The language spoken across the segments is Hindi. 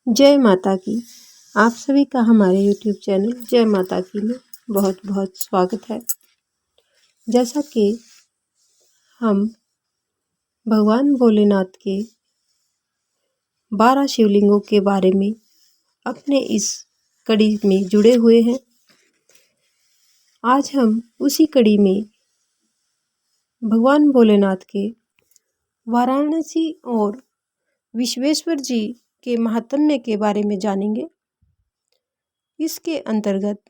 जय माता की। आप सभी का हमारे YouTube चैनल जय माता की में बहुत बहुत स्वागत है। जैसा कि हम भगवान भोलेनाथ के 12 शिवलिंगों के बारे में अपने इस कड़ी में जुड़े हुए हैं। आज हम उसी कड़ी में भगवान भोलेनाथ के वाराणसी और विश्वेश्वर जी के महात्म्य के बारे में जानेंगे। इसके अंतर्गत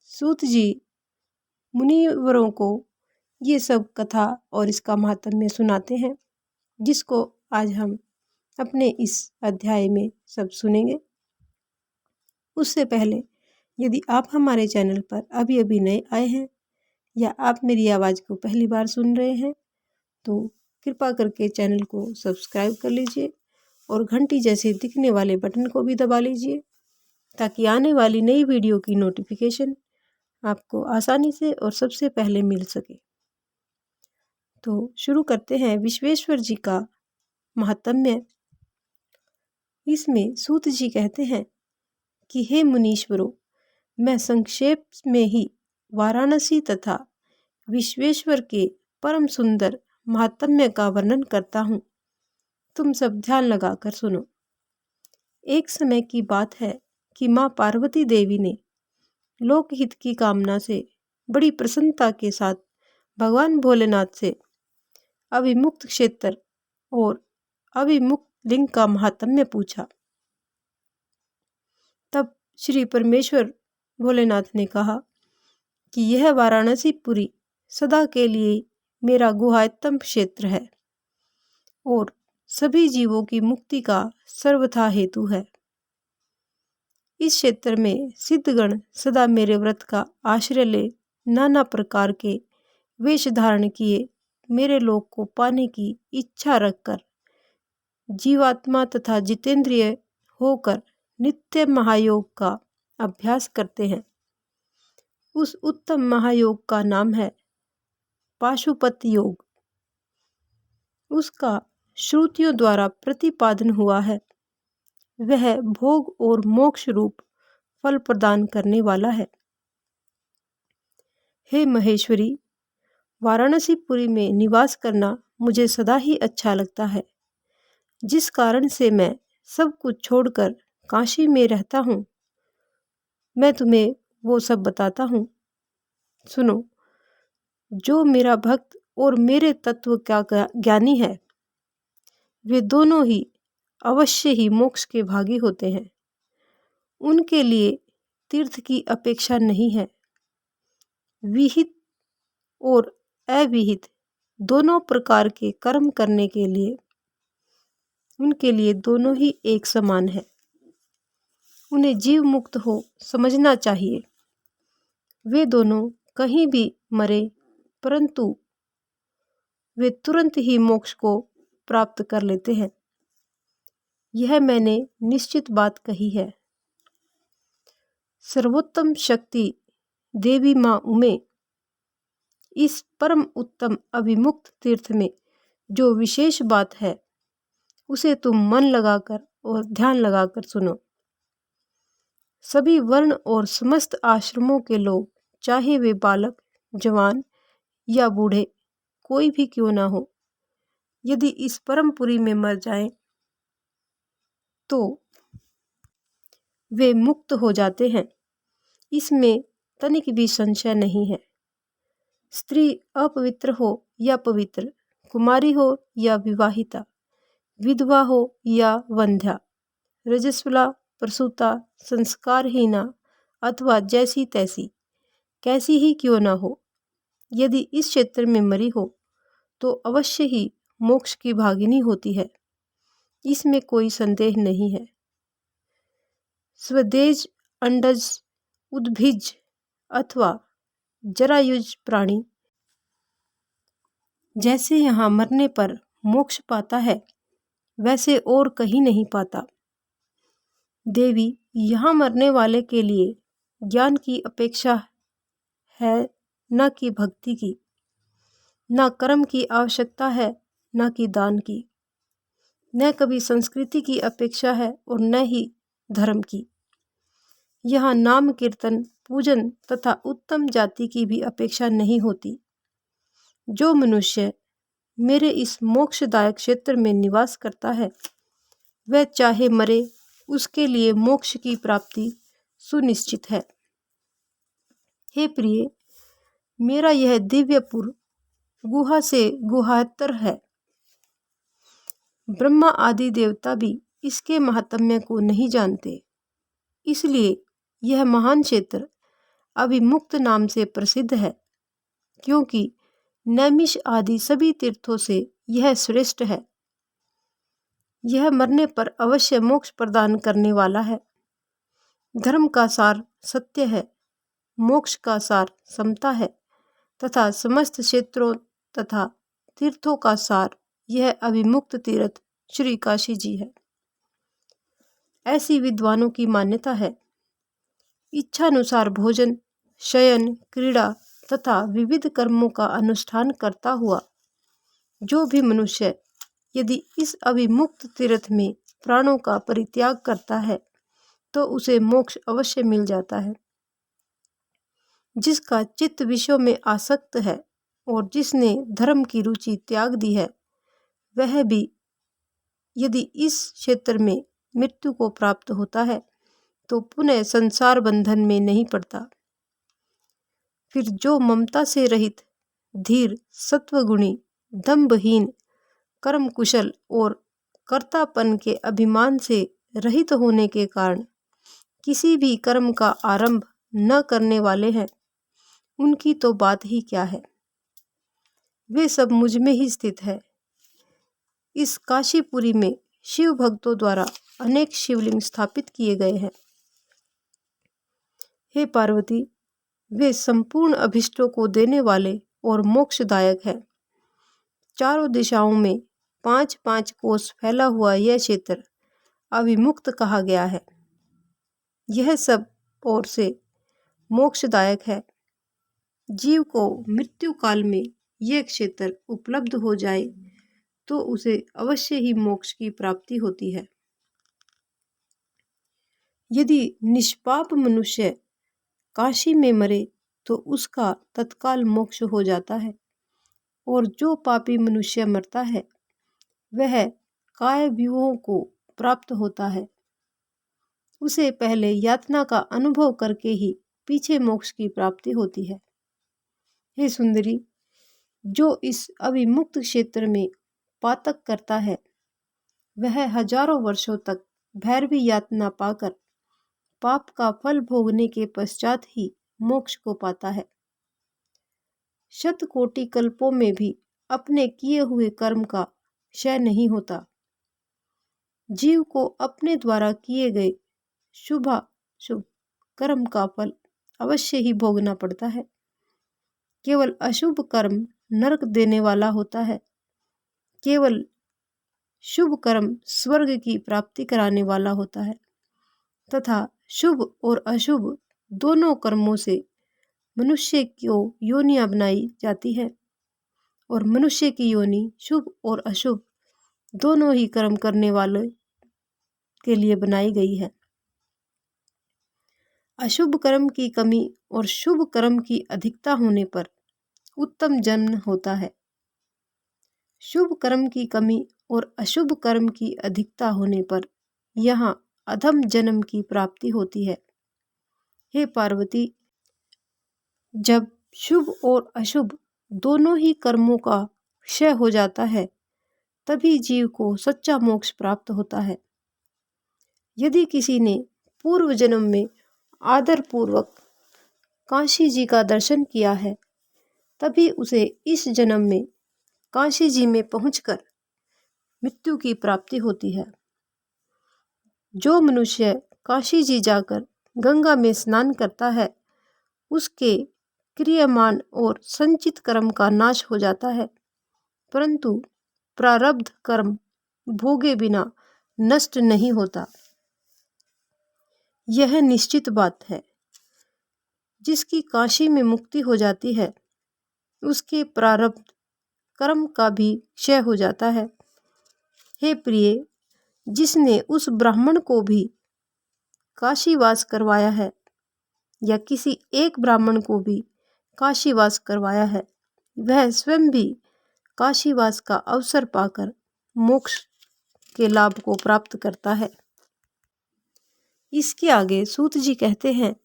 सूत जी मुनिवरों को ये सब कथा और इसका महात्म्य सुनाते हैं, जिसको आज हम अपने इस अध्याय में सब सुनेंगे। उससे पहले यदि आप हमारे चैनल पर अभी अभी नए आए हैं या आप मेरी आवाज़ को पहली बार सुन रहे हैं तो कृपा करके चैनल को सब्सक्राइब कर लीजिए और घंटी जैसे दिखने वाले बटन को भी दबा लीजिए, ताकि आने वाली नई वीडियो की नोटिफिकेशन आपको आसानी से और सबसे पहले मिल सके। तो शुरू करते हैं विश्वेश्वर जी का महात्म्य। इसमें सूत जी कहते हैं कि हे मुनीश्वरों, मैं संक्षेप में ही वाराणसी तथा विश्वेश्वर के परम सुंदर महात्म्य का वर्णन करता हूँ। तुम सब ध्यान लगाकर सुनो। एक समय की बात है कि माँ पार्वती देवी ने लोकहित की कामना से बड़ी प्रसन्नता के साथ भगवान भोलेनाथ से अविमुक्त क्षेत्र और अविमुक्त लिंग का महात्म्य पूछा। तब श्री परमेश्वर भोलेनाथ ने कहा कि यह वाराणसीपुरी सदा के लिए मेरा गुहायतम क्षेत्र है और सभी जीवों की मुक्ति का सर्वथा हेतु है। इस क्षेत्र में सिद्धगण सदा मेरे व्रत का आश्रय ले नाना प्रकार के वेश धारण किए मेरे लोक को पाने की इच्छा रखकर जीवात्मा तथा जितेंद्रिय होकर नित्य महायोग का अभ्यास करते हैं। उस उत्तम महायोग का नाम है पाशुपत योग। उसका श्रुतियों द्वारा प्रतिपादन हुआ है। वह भोग और मोक्ष रूप फल प्रदान करने वाला है। हे महेश्वरी, वाराणसीपुरी में निवास करना मुझे सदा ही अच्छा लगता है, जिस कारण से मैं सब कुछ छोड़कर काशी में रहता हूँ। मैं तुम्हें वो सब बताता हूँ, सुनो। जो मेरा भक्त और मेरे तत्व का ज्ञानी है, वे दोनों ही अवश्य ही मोक्ष के भागी होते हैं। उनके लिए तीर्थ की अपेक्षा नहीं है। विहित और अविहित दोनों प्रकार के कर्म करने के लिए उनके लिए दोनों ही एक समान है। उन्हें जीव मुक्त हो समझना चाहिए। वे दोनों कहीं भी मरे, परंतु वे तुरंत ही मोक्ष को प्राप्त कर लेते हैं। यह मैंने निश्चित बात कही है। सर्वोत्तम शक्ति देवी माँ उमे इस परम उत्तम अभिमुक्त तीर्थ में जो विशेष बात है, उसे तुम मन लगाकर और ध्यान लगाकर सुनो। सभी वर्ण और समस्त आश्रमों के लोग, चाहे वे बालक, जवान या बूढ़े कोई भी क्यों ना हो, यदि इस परमपुरी में मर जाएं, तो वे मुक्त हो जाते हैं। इसमें तनिक भी संशय नहीं है। स्त्री अपवित्र हो या पवित्र, कुमारी हो या विवाहिता, विधवा हो या वंध्या, रजस्वला, प्रसूता, संस्कारहीना अथवा जैसी तैसी, कैसी ही क्यों ना हो, यदि इस क्षेत्र में मरी हो तो अवश्य ही मोक्ष की भागिनी होती है। इसमें कोई संदेह नहीं है। स्वदेज, अंडज, उद्भिज अथवा जरायुज प्राणी जैसे यहाँ मरने पर मोक्ष पाता है, वैसे और कहीं नहीं पाता। देवी, यहाँ मरने वाले के लिए ज्ञान की अपेक्षा है, न कि भक्ति की। न कर्म की आवश्यकता है, न कि दान की। न कभी संस्कृति की अपेक्षा है और न ही धर्म की। यहाँ नाम कीर्तन, पूजन तथा उत्तम जाति की भी अपेक्षा नहीं होती। जो मनुष्य मेरे इस मोक्षदायक क्षेत्र में निवास करता है, वह चाहे मरे, उसके लिए मोक्ष की प्राप्ति सुनिश्चित है। हे प्रिय, मेरा यह दिव्यपुर गुहा से गुहातर है। ब्रह्मा आदि देवता भी इसके महात्म्य को नहीं जानते, इसलिए यह महान क्षेत्र अभिमुक्त नाम से प्रसिद्ध है, क्योंकि नैमिष आदि सभी तीर्थों से यह श्रेष्ठ है। यह मरने पर अवश्य मोक्ष प्रदान करने वाला है। धर्म का सार सत्य है, मोक्ष का सार समता है तथा समस्त क्षेत्रों तथा तीर्थों का सार यह अभिमुक्त तीर्थ श्री काशी जी है। ऐसी विद्वानों की मान्यता है। इच्छानुसार भोजन, शयन, क्रीड़ा तथा विविध कर्मों का अनुष्ठान करता हुआ जो भी मनुष्य यदि इस अभिमुक्त तीर्थ में प्राणों का परित्याग करता है, तो उसे मोक्ष अवश्य मिल जाता है। जिसका चित्त विषयों में आसक्त है और जिसने धर्म की रुचि त्याग दी है, वह भी यदि इस क्षेत्र में मृत्यु को प्राप्त होता है तो पुनः संसार बंधन में नहीं पड़ता। फिर जो ममता से रहित, धीर, सत्वगुणी, दंभहीन, कर्म कुशल और कर्तापन के अभिमान से रहित होने के कारण किसी भी कर्म का आरंभ न करने वाले हैं, उनकी तो बात ही क्या है। वे सब मुझ में ही स्थित है। इस काशीपुरी में शिव भक्तों द्वारा अनेक शिवलिंग स्थापित किए गए हैं। हे पार्वती, वे संपूर्ण अभिष्टों को देने वाले और मोक्षदायक है। चारों दिशाओं में 5-5 कोस फैला हुआ यह क्षेत्र अभिमुक्त कहा गया है। यह सब ओर से मोक्षदायक है। जीव को मृत्यु काल में यह क्षेत्र उपलब्ध हो जाए तो उसे अवश्य ही मोक्ष की प्राप्ति होती है। यदि निष्पाप मनुष्य काशी में मरे तो उसका तत्काल मोक्ष हो जाता है, और जो पापी मनुष्य मरता है वह काय व्यूहों को प्राप्त होता है। उसे पहले यातना का अनुभव करके ही पीछे मोक्ष की प्राप्ति होती है। हे सुंदरी, जो इस अभिमुक्त क्षेत्र में पातक करता है, वह हजारों वर्षों तक भैरवी यातना पाकर पाप का फल भोगने के पश्चात ही मोक्ष को पाता है। शतकोटि कल्पों में भी अपने किए हुए कर्म का क्षय नहीं होता। जीव को अपने द्वारा किए गए शुभ कर्म का फल अवश्य ही भोगना पड़ता है। केवल अशुभ कर्म नरक देने वाला होता है। केवल शुभ कर्म स्वर्ग की प्राप्ति कराने वाला होता है तथा शुभ और अशुभ दोनों कर्मों से मनुष्य को योनियां बनाई जाती है, और मनुष्य की योनि शुभ और अशुभ दोनों ही कर्म करने वाले के लिए बनाई गई है। अशुभ कर्म की कमी और शुभ कर्म की अधिकता होने पर उत्तम जन्म होता है। शुभ कर्म की कमी और अशुभ कर्म की अधिकता होने पर यहाँ अधम जन्म की प्राप्ति होती है। हे पार्वती, जब शुभ और अशुभ दोनों ही कर्मों का क्षय हो जाता है, तभी जीव को सच्चा मोक्ष प्राप्त होता है। यदि किसी ने पूर्व जन्म में आदर पूर्वक काशी जी का दर्शन किया है, तभी उसे इस जन्म में काशी जी में पहुंचकर मृत्यु की प्राप्ति होती है। जो मनुष्य काशी जी जाकर गंगा में स्नान करता है, उसके क्रियमान और संचित कर्म का नाश हो जाता है, परंतु प्रारब्ध कर्म भोगे बिना नष्ट नहीं होता। यह निश्चित बात है। जिसकी काशी में मुक्ति हो जाती है, उसके प्रारब्ध कर्म का भी क्षय हो जाता है। हे प्रिय, जिसने उस ब्राह्मण को भी काशीवास करवाया है या किसी एक ब्राह्मण को भी काशीवास करवाया है, वह स्वयं भी काशीवास का अवसर पाकर मोक्ष के लाभ को प्राप्त करता है। इसके आगे सूत जी कहते हैं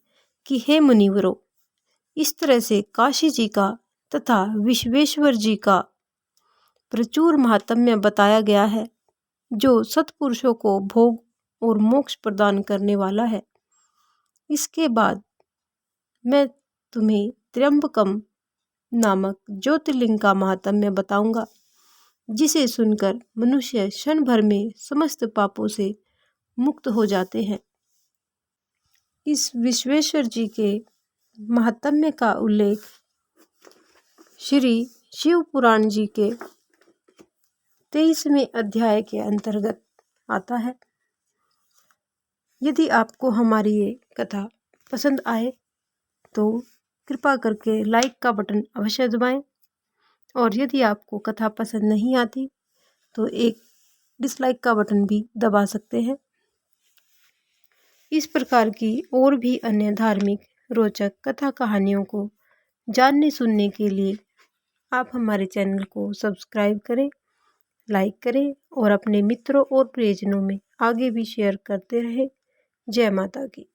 कि हे मुनिवरों, इस तरह से काशी जी का तथा विश्वेश्वर जी का प्रचुर महात्म्य बताया गया है, जो सत्पुरुषों को भोग और मोक्ष प्रदान करने वाला है। इसके बाद मैं तुम्हें त्र्यंबकम नामक ज्योतिर्लिंग का महात्म्य बताऊंगा, जिसे सुनकर मनुष्य क्षण भर में समस्त पापों से मुक्त हो जाते हैं। इस विश्वेश्वर जी के महात्म्य का उल्लेख श्री शिव पुराण जी के 23वें अध्याय के अंतर्गत आता है। यदि आपको हमारी ये कथा पसंद आए तो कृपा करके लाइक का बटन अवश्य दबाएं, और यदि आपको कथा पसंद नहीं आती तो एक डिसलाइक का बटन भी दबा सकते हैं। इस प्रकार की और भी अन्य धार्मिक रोचक कथा कहानियों को जानने सुनने के लिए आप हमारे चैनल को सब्सक्राइब करें, लाइक करें और अपने मित्रों और प्रियजनों में आगे भी शेयर करते रहें। जय माता की।